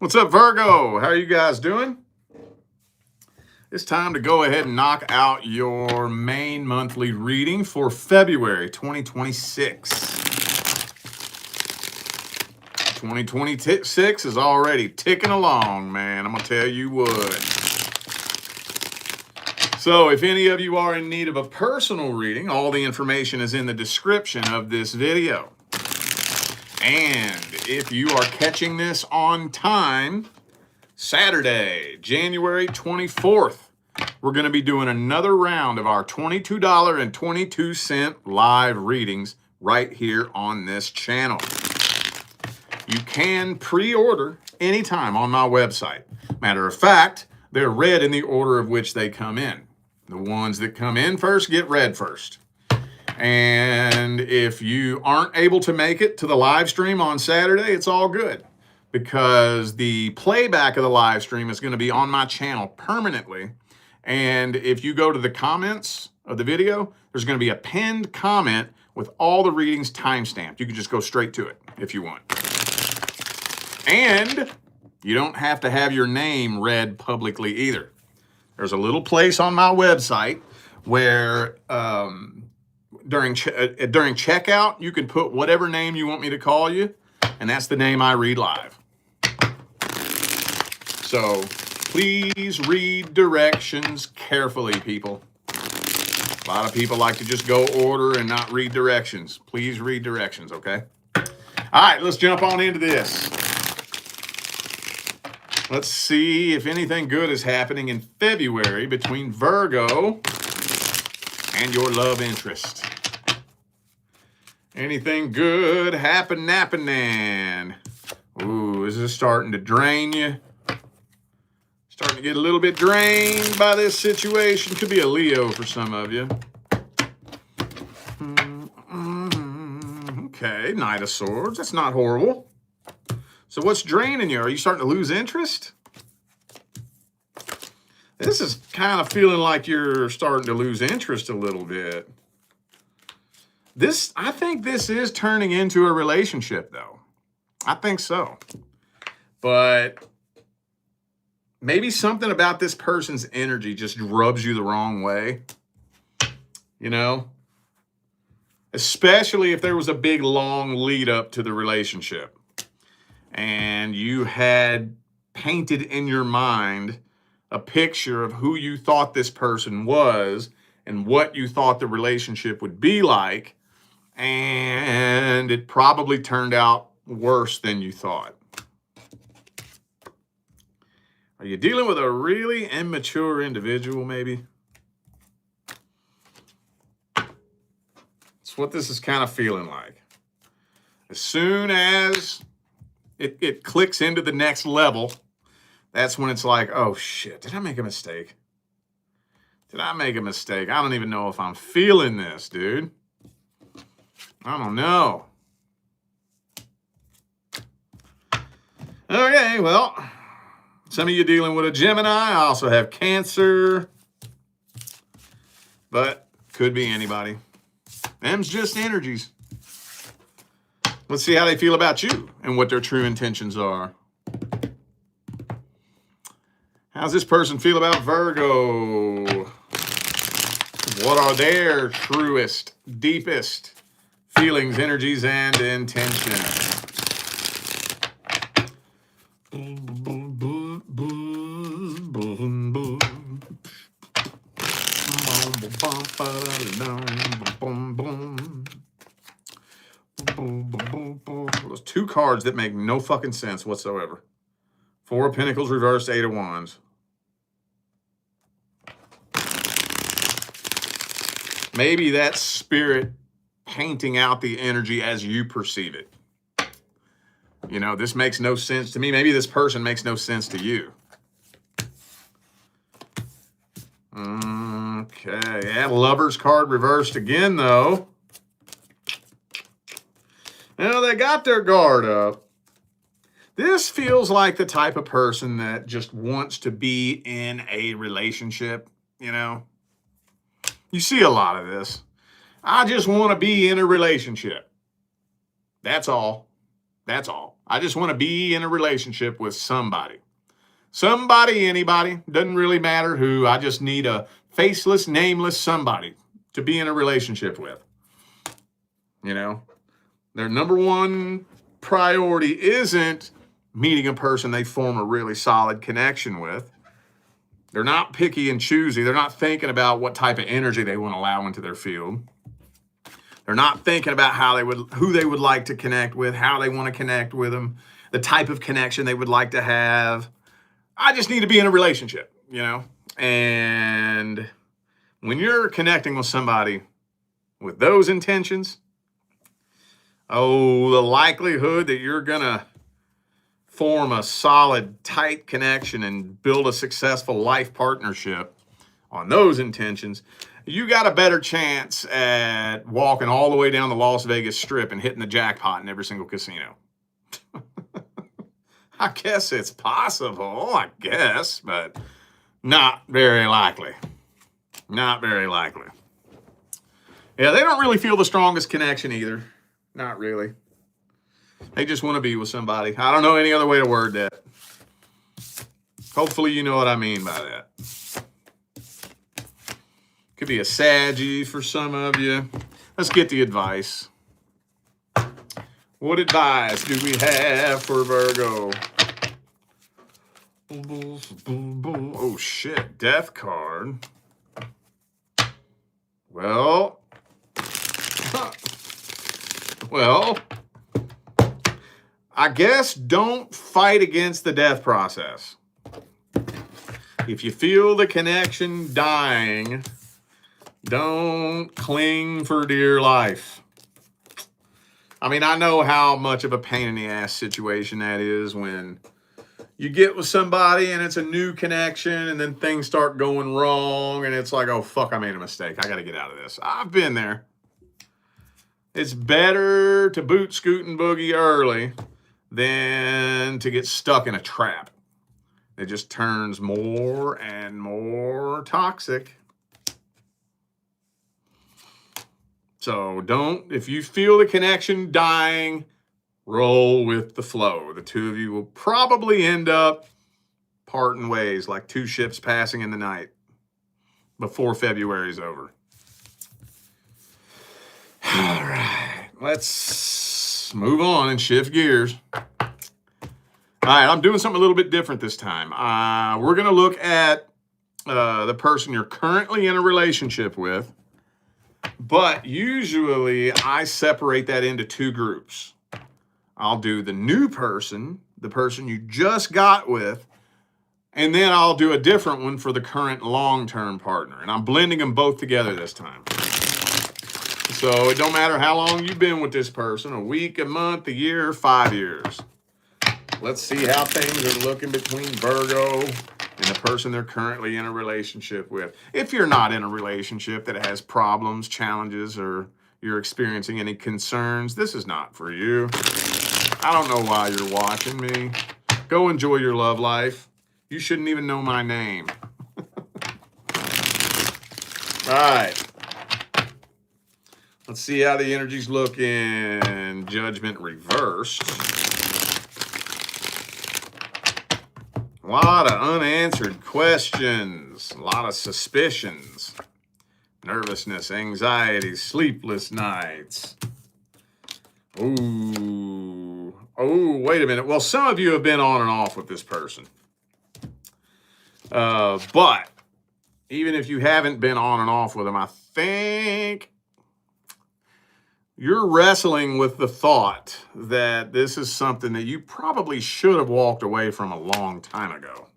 What's up, Virgo? How are you guys doing? It's time to go ahead and knock out your main monthly reading for February 2026. 2026 is already ticking along, man. I'm going to tell you what. So if any of you are in need of a personal reading, all the information is in the description of this video. And if you are catching this on time, Saturday, January 24th, we're going to be doing another round of our $22.22 live readings right here on this channel. You can pre-order anytime on my website. Matter of fact, they're read in the order of which they come in. The ones that come in first get read first. And if you aren't able to make it to the live stream on Saturday, it's all good, because the playback of the live stream is going to be on my channel permanently. And if you go to the comments of the video, there's going to be a pinned comment with all the readings timestamped. You can just go straight to it if you want. And you don't have to have your name read publicly either. There's a little place on my website where during checkout, you can put whatever name you want me to call you, and that's the name I read live. So please read directions carefully, people. A lot of people like to just go order and not read directions. Please read directions, okay? All right, let's jump on into this. Let's see if anything good is happening in February between Virgo and your love interest. Anything good happening? Ooh, is this starting to drain you? Starting to get a little bit drained by this situation. Could be a Leo for some of you. Okay, Knight of Swords. That's not horrible. So what's draining you? Are you starting to lose interest? This is kind of feeling like you're starting to lose interest a little bit. I think this is turning into a relationship, though. I think so. But maybe something about this person's energy just rubs you the wrong way. You know? Especially if there was a big, long lead up to the relationship, and you had painted in your mind a picture of who you thought this person was and what you thought the relationship would be like, and it probably turned out worse than you thought. Are you dealing with a really immature individual, maybe? That's what this is kind of feeling like. As soon as it clicks into the next level, that's when it's like, oh shit, did I make a mistake? I don't even know if I'm feeling this, dude. I don't know. Okay, well, some of you dealing with a Gemini. I also have Cancer, but could be anybody. Them's just energies. Let's see how they feel about you and what their true intentions are. How's this person feel about Virgo? What are their truest, deepest feelings, energies, and intentions? Those two cards that make no fucking sense whatsoever. Four of Pentacles reversed, Eight of Wands. Maybe that's spirit painting out the energy as you perceive it. You know, this makes no sense to me. Maybe this person makes no sense to you. Okay, yeah, Lover's card reversed again, though. Now, they got their guard up. This feels like the type of person that just wants to be in a relationship, you know? You see a lot of this. I just want to be in a relationship. That's all. That's all. I just want to be in a relationship with somebody. Somebody, anybody, doesn't really matter who. I just need a faceless, nameless somebody to be in a relationship with. You know, their number one priority isn't meeting a person they form a really solid connection with. They're not picky and choosy. They're not thinking about what type of energy they want to allow into their field. They're not thinking about who they would like to connect with, how they want to connect with them, the type of connection they would like to have. I just need to be in a relationship, you know? And when you're connecting with somebody with those intentions, the likelihood that you're going to form a solid, tight connection and build a successful life partnership on those intentions, you got a better chance at walking all the way down the Las Vegas Strip and hitting the jackpot in every single casino. I guess it's possible, but not very likely. Not very likely. Yeah, they don't really feel the strongest connection either. Not really. They just want to be with somebody. I don't know any other way to word that. Hopefully you know what I mean by that. Could be a Saggy for some of you. Let's get the advice. What advice do we have for Virgo? Oh, shit. Death card. Well, I guess don't fight against the death process. If you feel the connection dying, don't cling for dear life. I mean, I know how much of a pain in the ass situation that is when you get with somebody and it's a new connection and then things start going wrong and it's like, oh, fuck, I made a mistake. I got to get out of this. I've been there. It's better to boot, scoot, and boogie early than to get stuck in a trap. It just turns more and more toxic. So if you feel the connection dying, roll with the flow. The two of you will probably end up parting ways like two ships passing in the night before February's over. All right, let's move on and shift gears. All right, I'm doing something a little bit different this time. We're going to look at the person you're currently in a relationship with. But usually I separate that into two groups. I'll do the new person, the person you just got with, and then I'll do a different one for the current long-term partner. And I'm blending them both together this time. So it don't matter how long you've been with this person, a week, a month, a year, 5 years. Let's see how things are looking between Virgo and the person they're currently in a relationship with. If you're not in a relationship that has problems, challenges, or you're experiencing any concerns, this is not for you. I don't know why you're watching me. Go enjoy your love life. You shouldn't even know my name. All right. Let's see how the energy's looking. Judgment reversed. A lot of unanswered questions, a lot of suspicions, nervousness, anxiety, sleepless nights. Oh, wait a minute. Well, some of you have been on and off with this person. But even if you haven't been on and off with them, I think you're wrestling with the thought that this is something that you probably should have walked away from a long time ago.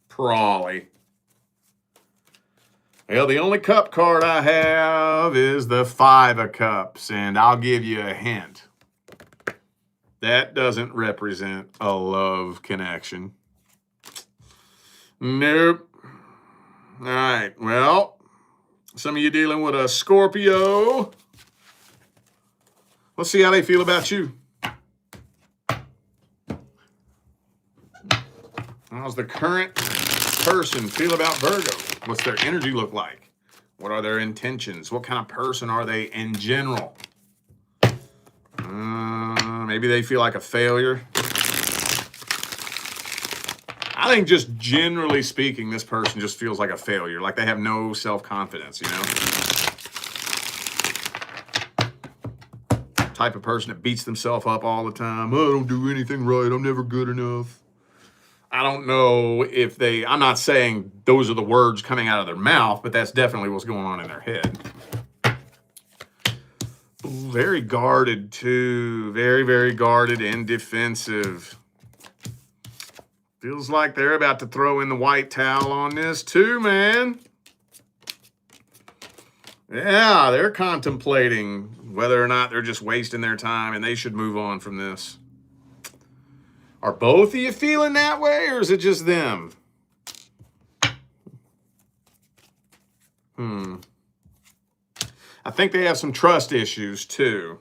Probably. Well, the only cup card I have is the 5 of Cups, and I'll give you a hint. That doesn't represent a love connection. Nope. All right, well, some of you dealing with a Scorpio. Let's see how they feel about you. How's the current person feel about Virgo? What's their energy look like? What are their intentions? What kind of person are they in general? All maybe they feel like a failure. I think just generally speaking, this person just feels like a failure, like they have no self-confidence, you know? Type of person that beats themselves up all the time. Oh, I don't do anything right. I'm never good enough. I don't know if I'm not saying those are the words coming out of their mouth, but that's definitely what's going on in their head. Ooh, very guarded too. Very, very guarded and defensive. Feels like they're about to throw in the white towel on this too, man. Yeah, they're contemplating whether or not they're just wasting their time and they should move on from this. Are both of you feeling that way, or is it just them? I think they have some trust issues too.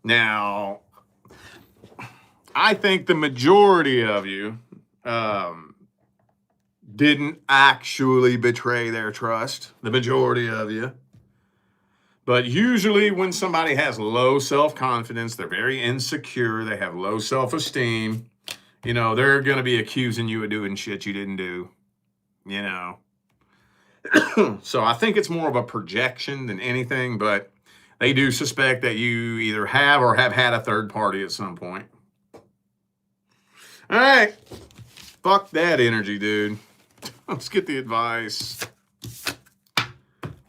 Now, I think the majority of you didn't actually betray their trust. The majority of you. But usually when somebody has low self-confidence, they're very insecure, they have low self-esteem, you know, they're going to be accusing you of doing shit you didn't do, you know. So I think it's more of a projection than anything, but they do suspect that you either have or have had a third party at some point. All right. Fuck that energy, dude. Let's get the advice.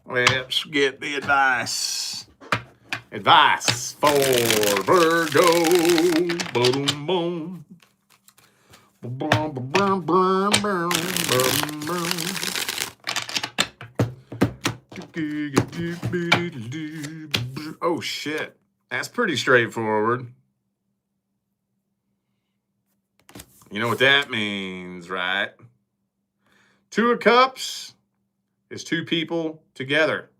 Let's get the advice. Advice for Virgo. Boom, boom. Oh, shit. That's pretty straightforward. You know what that means, right? Two of Cups is two people together.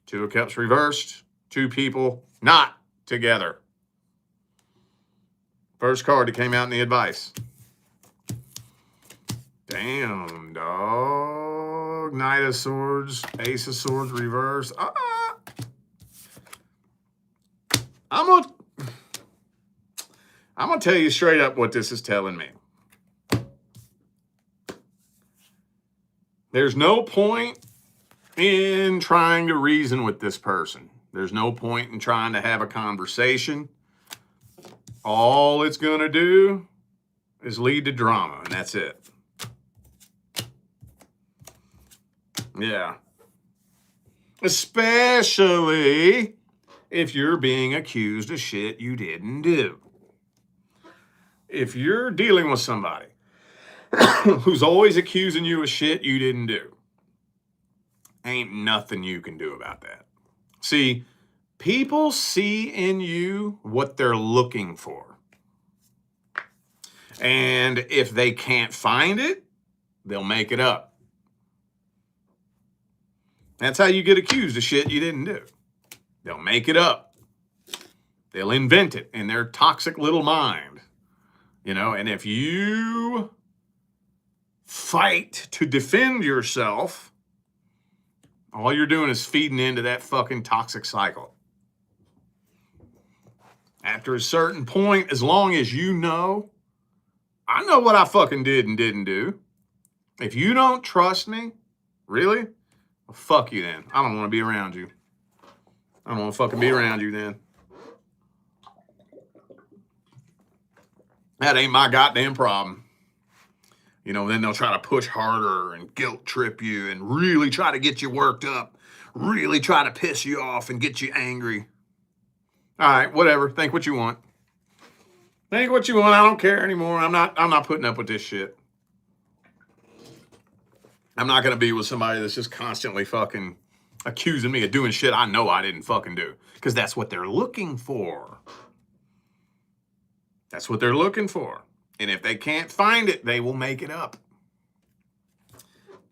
Two of Cups reversed, two people not together. First card that came out in the advice. Damn, dog. Knight of Swords, Ace of Swords reversed. I'm gonna tell you straight up what this is telling me. There's no point in trying to reason with this person. There's no point in trying to have a conversation. All it's going to do is lead to drama, and that's it. Yeah. Especially if you're being accused of shit you didn't do. If you're dealing with somebody who's always accusing you of shit you didn't do, ain't nothing you can do about that. See, people see in you what they're looking for. And if they can't find it, they'll make it up. That's how you get accused of shit you didn't do. They'll make it up. They'll invent it in their toxic little mind. You know, and if you fight to defend yourself, all you're doing is feeding into that fucking toxic cycle. After a certain point, as long as you know, I know what I fucking did and didn't do. If you don't trust me, really? Well, fuck you then. I don't want to be around you. I don't want to fucking be around you then. That ain't my goddamn problem. You know, then they'll try to push harder and guilt trip you and really try to get you worked up, really try to piss you off and get you angry. All right, whatever. Think what you want. Think what you want. I don't care anymore. I'm not putting up with this shit. I'm not going to be with somebody that's just constantly fucking accusing me of doing shit I know I didn't fucking do, because that's what they're looking for. That's what they're looking for. And if they can't find it, they will make it up.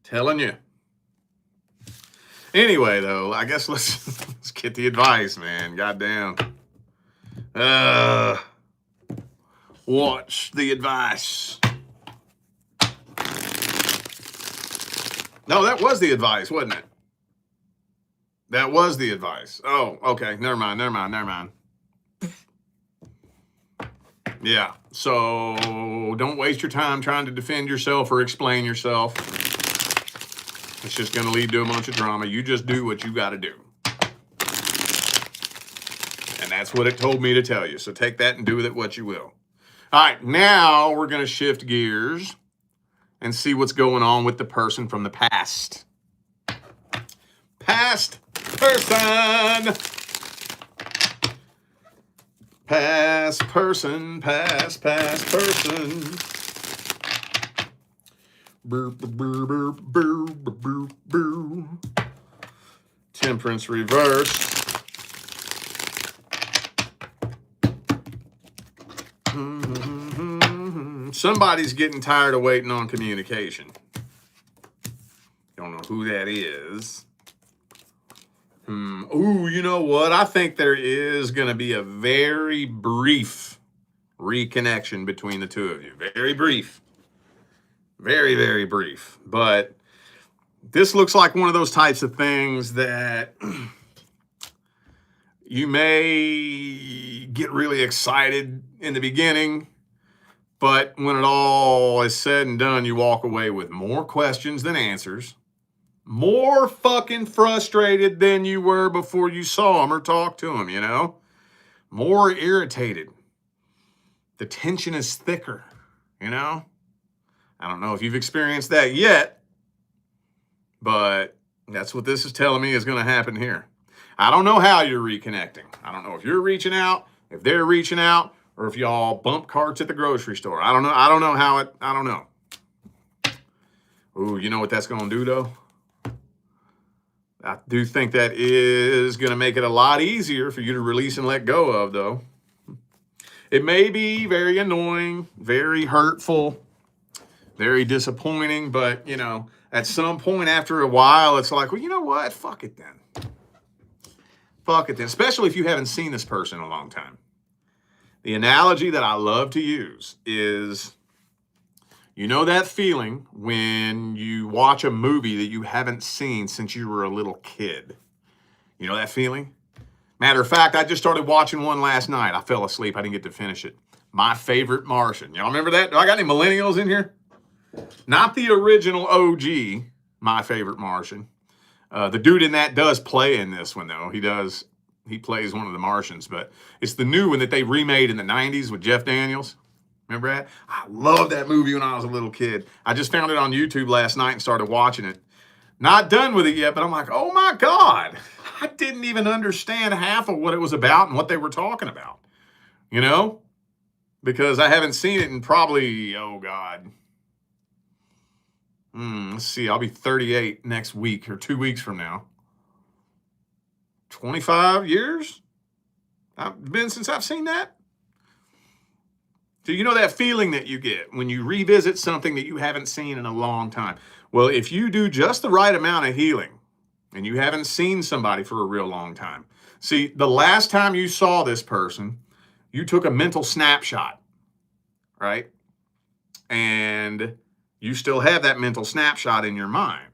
Telling you. Anyway, though, I guess let's get the advice, man. Goddamn. What's the advice? No, that was the advice, wasn't it? That was the advice. Oh, okay. Never mind. Yeah, so don't waste your time trying to defend yourself or explain yourself. It's just going to lead to a bunch of drama. You just do what you got to do. And that's what it told me to tell you. So take that and do with it what you will. All right, now we're going to shift gears and see what's going on with the person from the past. Past person. Past person, past person. Brr, brr, brr, brr, brr, brr. Temperance reverse. Somebody's getting tired of waiting on communication. Don't know who that is. Ooh, you know what? I think there is going to be a very brief reconnection between the two of you. Very brief. Very, very brief. But this looks like one of those types of things that you may get really excited in the beginning, but when it all is said and done, you walk away with more questions than answers. More fucking frustrated than you were before you saw him or talked to him, you know? More irritated. The tension is thicker, you know? I don't know if you've experienced that yet, but that's what this is telling me is going to happen here. I don't know how you're reconnecting. I don't know if you're reaching out, if they're reaching out, or if y'all bump carts at the grocery store. I don't know. I don't know. Ooh, you know what that's going to do, though? I do think that is going to make it a lot easier for you to release and let go of, though. It may be very annoying, very hurtful, very disappointing, but, you know, at some point after a while, it's like, well, you know what? Fuck it then. Fuck it then, especially if you haven't seen this person in a long time. The analogy that I love to use is, you know that feeling when you watch a movie that you haven't seen since you were a little kid? You know that feeling? Matter of fact, I just started watching one last night. I fell asleep. I didn't get to finish it. My Favorite Martian. Y'all remember that? Do I got any millennials in here? Not the original OG, My Favorite Martian. The dude in that does play in this one, though. He plays one of the Martians, but it's the new one that they remade in the 90s with Jeff Daniels. Remember that? I loved that movie when I was a little kid. I just found it on YouTube last night and started watching it. Not done with it yet, but I'm like, oh my God. I didn't even understand half of what it was about and what they were talking about. You know? Because I haven't seen it in probably, oh God. Let's see, I'll be 38 next week or 2 weeks from now. 25 years? I've been since I've seen that. So you know that feeling that you get when you revisit something that you haven't seen in a long time. Well, if you do just the right amount of healing and you haven't seen somebody for a real long time. See, the last time you saw this person, you took a mental snapshot, right? And you still have that mental snapshot in your mind.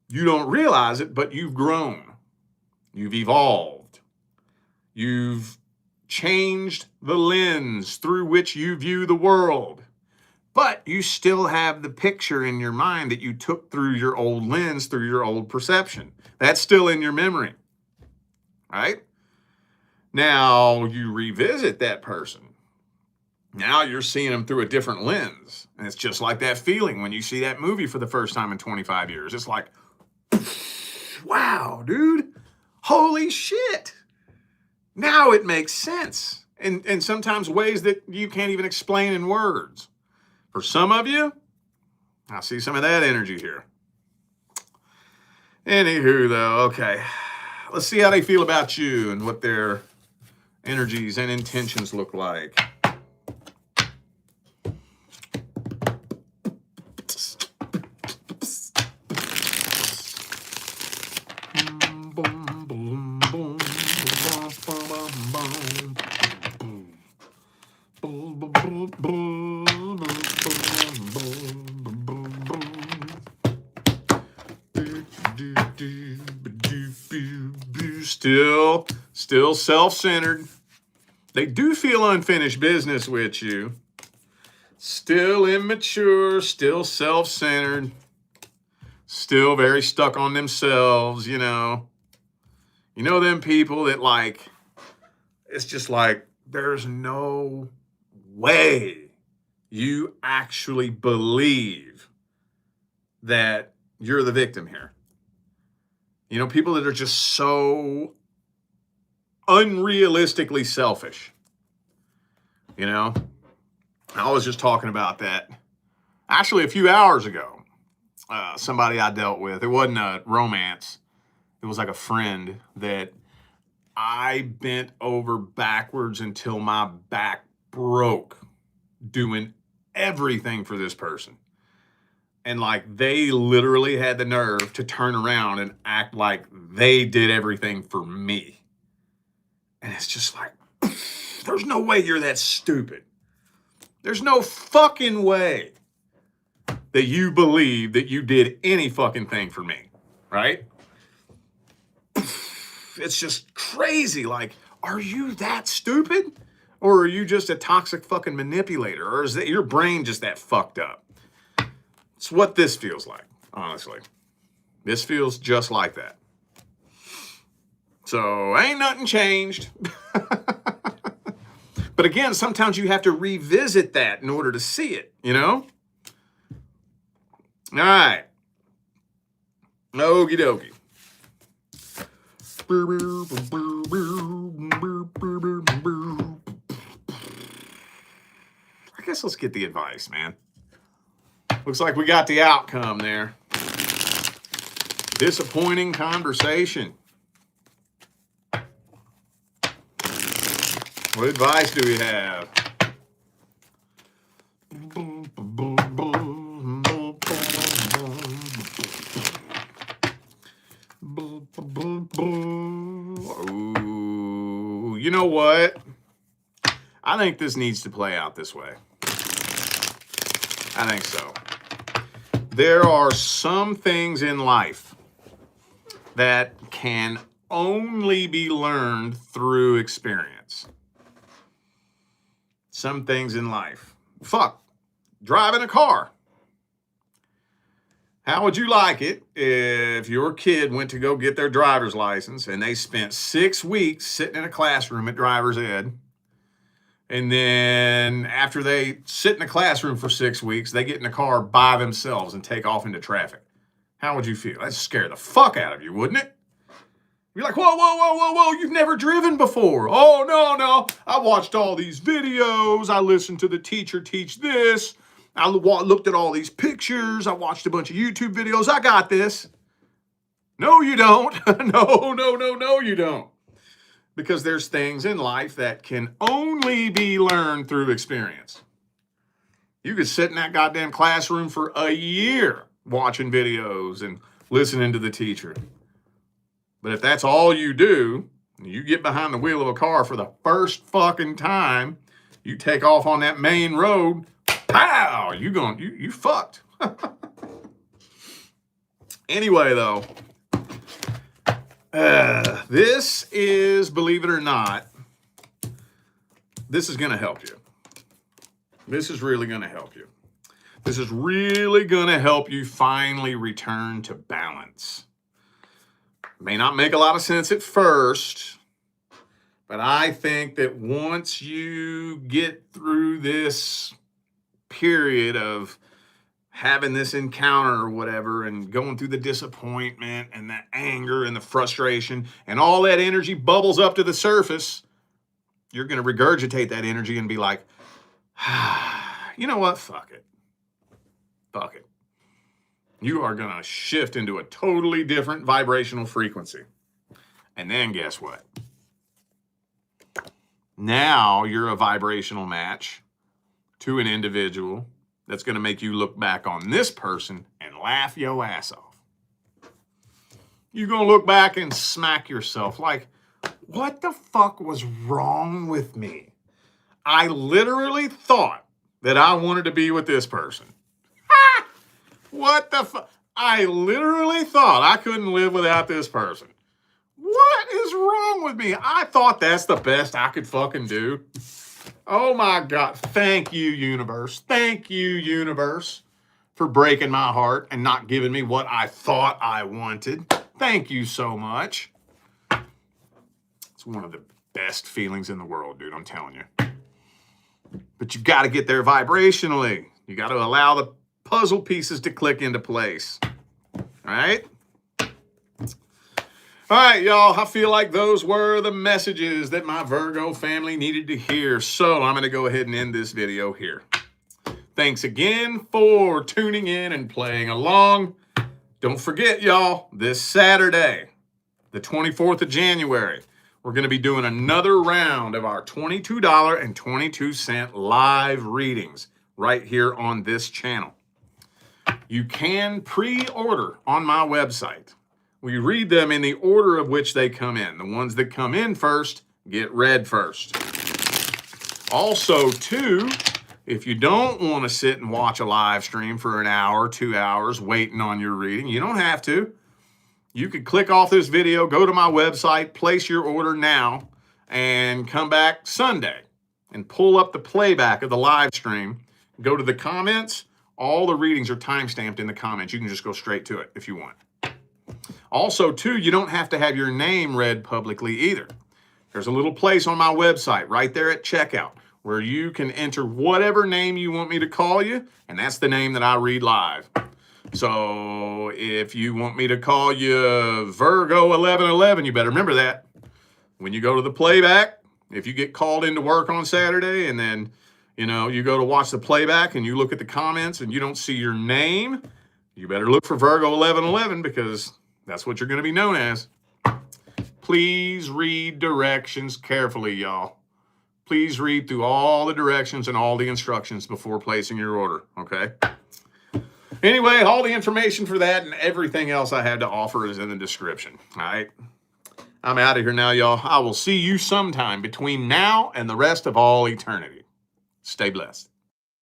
You don't realize it, but you've grown. You've evolved. You've changed the lens through which you view the world. But you still have the picture in your mind that you took through your old lens, through your old perception. That's still in your memory, right? Now you revisit that person. Now you're seeing them through a different lens. And it's just like that feeling when you see that movie for the first time in 25 years. It's like, wow, dude, holy shit. Now it makes sense. And sometimes ways that you can't even explain in words. For some of you, I see some of that energy here. Anywho, though, okay. Let's see how they feel about you and what their energies and intentions look like. Still self-centered, They do feel unfinished business with you. Still immature, still self-centered, still very stuck on themselves, you know. You know them people that like, it's just like, there's no way you actually believe that you're the victim here. You know, people that are just so unrealistically selfish. You know, I was just talking about that actually a few hours ago. Somebody I dealt with, it wasn't a romance. It was like a friend that I bent over backwards until my back broke doing everything for this person. And like they literally had the nerve to turn around and act like they did everything for me. And it's just like, there's no way you're that stupid. There's no fucking way that you believe that you did any fucking thing for me, right? It's just crazy. Like, are you that stupid? Or are you just a toxic fucking manipulator? Or is that your brain just that fucked up? It's what this feels like, honestly. This feels just like that. So ain't nothing changed. But again, sometimes you have to revisit that in order to see it, you know? All right. Okie dokie. I guess let's get the advice, man. Looks like we got the outcome there. Disappointing conversation. What advice do we have? Ooh, you know what? I think this needs to play out this way. I think so. There are some things in life that can only be learned through experience. Some things in life. Fuck, driving a car. How would you like it if your kid went to go get their driver's license and they spent 6 weeks sitting in a classroom at driver's ed? And then after they sit in a classroom for 6 weeks, they get in a car by themselves and take off into traffic. How would you feel? That'd scare the fuck out of you, wouldn't it? You're like, whoa, you've never driven before. Oh, no. I watched all these videos. I listened to the teacher teach this. I looked at all these pictures. I watched a bunch of YouTube videos. I got this. No, you don't. No, you don't. Because there's things in life that can only be learned through experience. You could sit in that goddamn classroom for a year watching videos and listening to the teacher. But if that's all you do, you get behind the wheel of a car for the first fucking time, you take off on that main road, pow, you fucked. Anyway, though, this is, believe it or not, this is going to help you. This is really going to help you. This is really going to help you finally return to balance. May not make a lot of sense at first, but I think that once you get through this period of having this encounter or whatever and going through the disappointment and the anger and the frustration and all that energy bubbles up to the surface, you're going to regurgitate that energy and be like, you know what? Fuck it. Fuck it. You are going to shift into a totally different vibrational frequency. And then guess what? Now you're a vibrational match to an individual that's going to make you look back on this person and laugh your ass off. You're going to look back and smack yourself like, what the fuck was wrong with me? I literally thought that I wanted to be with this person. What the fuck? I literally thought I couldn't live without this person. What What is wrong with me? I thought that's the best I could fucking do. Oh my God. Thank you, universe. Thank you, universe, for breaking my heart and not giving me what I thought I wanted. Thank you so much. It's one of the best feelings in the world, dude. I'm telling you. But you got to get there vibrationally. You got to allow the puzzle pieces to click into place. All right? All right, y'all. I feel like those were the messages that my Virgo family needed to hear. So I'm going to go ahead and end this video here. Thanks again for tuning in and playing along. Don't forget, y'all, this Saturday, the 24th of January, we're going to be doing another round of our $22.22 live readings right here on this channel. You can pre-order on my website. We read them in the order of which they come in. The ones that come in first get read first. Also, too, if you don't want to sit and watch a live stream for an hour, 2 hours waiting on your reading, you don't have to. You could click off this video, go to my website, place your order now, and come back Sunday and pull up the playback of the live stream. Go to the comments. All the readings are timestamped in the comments. You can just go straight to it if you want. Also, too, you don't have to have your name read publicly either. There's a little place on my website right there at checkout where you can enter whatever name you want me to call you, and that's the name that I read live. So if you want me to call you Virgo 1111, you better remember that. When you go to the playback, if you get called into work on Saturday and then, you go to watch the playback and you look at the comments and you don't see your name, you better look for Virgo 1111 because that's what you're going to be known as. Please read directions carefully, y'all. Please read through all the directions and all the instructions before placing your order, okay? Anyway, all the information for that and everything else I had to offer is in the description, all right? I'm out of here now, y'all. I will see you sometime between now and the rest of all eternity. Stay blessed.